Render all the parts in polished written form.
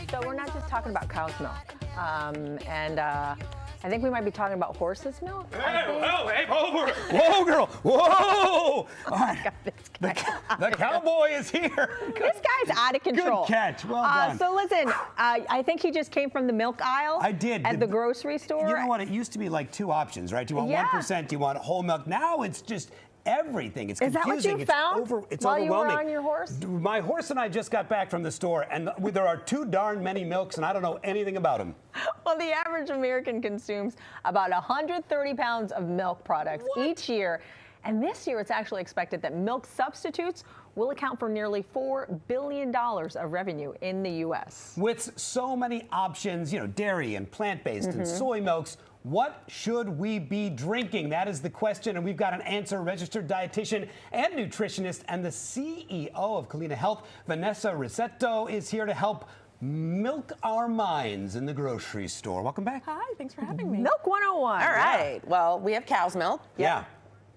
So we're not just talking about cow's milk. I think we might be talking about horse's milk. Hey, over! Whoa, girl! Whoa! All right. The cowboy is here. This guy's out of control. Good catch. Well done. So listen, I think he just came from the milk aisle. I did. At the grocery store. You know what? It used to be like two options, right? Do you want 1%? Do you want whole milk? Now it's just everything. It's confusing. Is that what you found it's while overwhelming. You were on your horse? My horse and I just got back from the store, and there are too darn many milks, and I don't know anything about them. Well, the average American consumes about 130 pounds of milk products each year. And this year, it's actually expected that milk substitutes will account for nearly $4 billion of revenue in the U.S. With so many options, dairy and plant-based and soy milks, what should we be drinking? That is the question, and we've got an answer. Registered dietitian and nutritionist and the CEO of Culina Health, Vanessa Rissetto, is here to help milk our minds in the grocery store. Welcome back. Hi, thanks for having me. Milk 101. All right. Well, we have cow's milk. Yeah.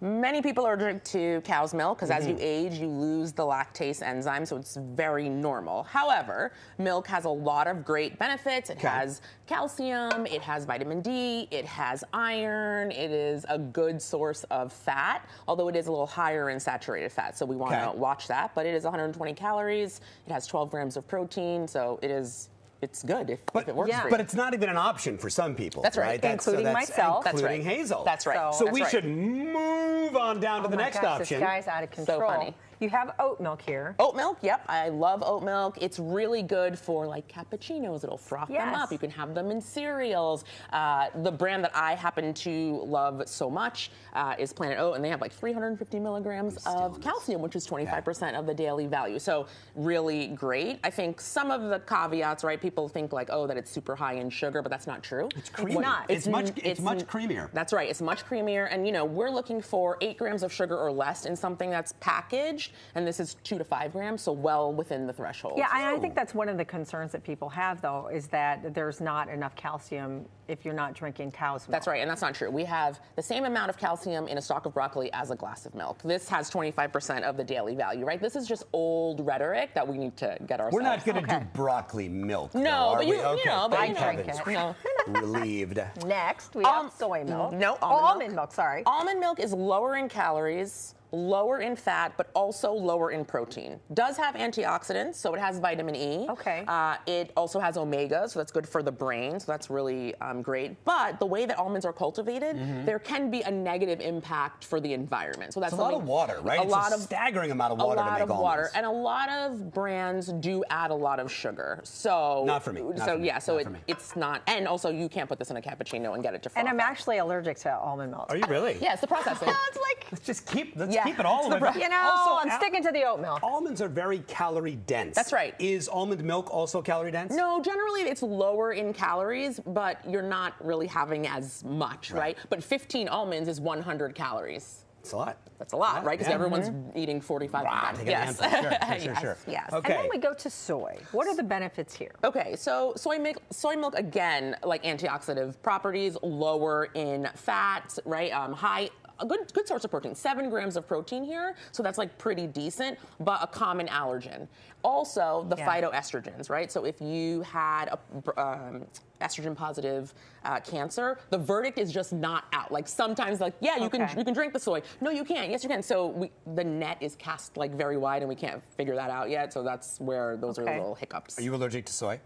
Many people are allergic to cow's milk because as you age, you lose the lactase enzyme, so it's very normal. However, milk has a lot of great benefits. It has calcium, it has vitamin D, it has iron, it is a good source of fat, although it is a little higher in saturated fat, so we want to watch that. But it is 120 calories, it has 12 grams of protein, so it's good if it works for you. But it's not even an option for some people. That's right. Including myself. Including Hazel. That's right. So we should move on down to the next option. This guy's out of control. So funny. You have oat milk here. Oat milk, yep. I love oat milk. It's really good for like cappuccinos. It'll froth them up. You can have them in cereals. The brand that I happen to love so much is Planet Oat, and they have like 350 milligrams of calcium, which is 25% of the daily value. So really great. I think some of the caveats, right? People think like, oh, that it's super high in sugar, but that's not true. It's creamy. It's not. It's much creamier. That's right. It's much creamier, and we're looking for 8 grams of sugar or less in something that's packaged. And this is 2 to 5 grams, so well within the threshold. Yeah, I think that's one of the concerns that people have, though, is that there's not enough calcium if you're not drinking cow's milk. That's right, and that's not true. We have the same amount of calcium in a stalk of broccoli as a glass of milk. This has 25% of the daily value, right? This is just old rhetoric that we need to get ourselves. We're not going to do broccoli milk. No, but I drink it. No. Relieved. Next, we have soy milk. No, almond milk. Sorry. Almond milk is lower in calories, lower in fat, but also lower in protein. Does have antioxidants, so it has vitamin E. Okay. It also has omega, so that's good for the brain, so that's really great. But the way that almonds are cultivated, there can be a negative impact for the environment. So that's a lot of water, right? It's a staggering amount of water to make almonds. A lot of water, and a lot of brands do add a lot of sugar. So not for me. It's not. And also, you can't put this in a cappuccino and get it to froth. And I'm actually allergic to almond milk. Are you really? Yeah, it's the processing. It's like let's just keep it all of it. I'm sticking to the oat milk. Almonds are very calorie dense. That's right. Is almond milk also calorie dense? No, generally it's lower in calories, but you're not really having as much, right? But 15 almonds is 100 calories. That's a lot. That's a lot, right? Because everyone's eating 45 of them. Yes. Sure. Yes. Okay. And then we go to soy. What are the benefits here? Okay, so soy milk, again, like antioxidant properties, lower in fat, right? High. A good source of protein, 7 grams of protein here, so that's like pretty decent, but a common allergen. Also, the phytoestrogens, right? So if you had a estrogen positive cancer, the verdict is just not out. Like sometimes, like you can drink the soy. No, you can't. Yes, you can. So the net is cast like very wide, and we can't figure that out yet. So that's where those are the little hiccups. Are you allergic to soy?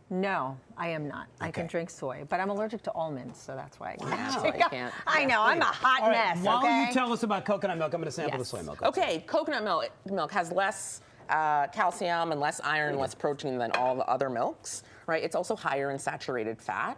No, I am not. Okay. I can drink soy, but I'm allergic to almonds, so that's why I can't. I know, I'm a hot mess. While you tell us about coconut milk, I'm going to sample the soy milk. Okay, coconut milk has less calcium and less iron and less protein than all the other milks, right? It's also higher in saturated fat.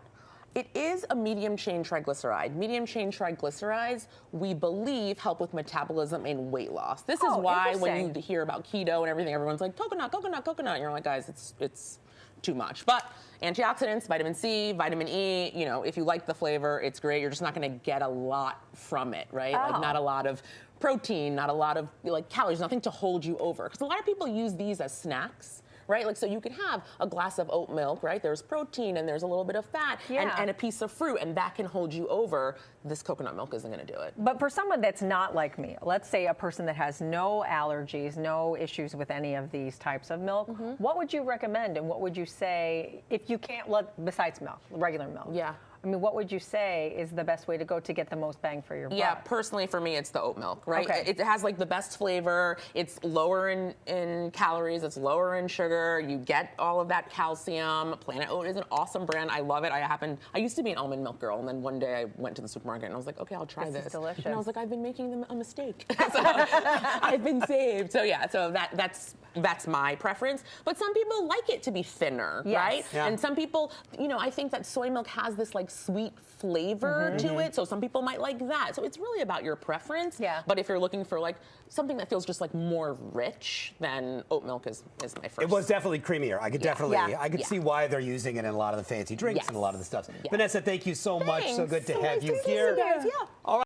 It is a medium-chain triglyceride. Medium-chain triglycerides, we believe, help with metabolism and weight loss. This is why when you hear about keto and everything, everyone's like, coconut. And you're like, guys, it's too much. But antioxidants, vitamin C, vitamin E, if you like the flavor, it's great. You're just not going to get a lot from it, right? Like not a lot of protein, not a lot of calories, nothing to hold you over. Because a lot of people use these as snacks, right? Like, so you could have a glass of oat milk, right? There's protein and there's a little bit of fat and a piece of fruit, and that can hold you over. This coconut milk isn't going to do it. But for someone that's not like me, let's say a person that has no allergies, no issues with any of these types of milk, what would you recommend, and what would you say if you can't, besides milk, regular milk? Yeah. I mean, what would you say is the best way to go to get the most bang for your buck? Yeah, personally for me, it's the oat milk, right? Okay. It has like the best flavor. It's lower in calories. It's lower in sugar. You get all of that calcium. Planet Oat is an awesome brand. I love it. I used to be an almond milk girl, and then one day I went to the supermarket and I was like, okay, I'll try this. This is delicious. And I was like, I've been making a mistake. So I've been saved. So yeah, so that's my preference. But some people like it to be thinner, right? Yeah. And some people, I think that soy milk has this like sweet flavor to it, so some people might like that. So it's really about your preference. Yeah. But if you're looking for like something that feels just like more rich, then oat milk is my first. It was definitely creamier. I could definitely, Yeah. I could see why they're using it in a lot of the fancy drinks and a lot of the stuff. Yes. Vanessa, thank you so much. So Thanks. good to So have nice you to see here. you guys. Yeah. All right.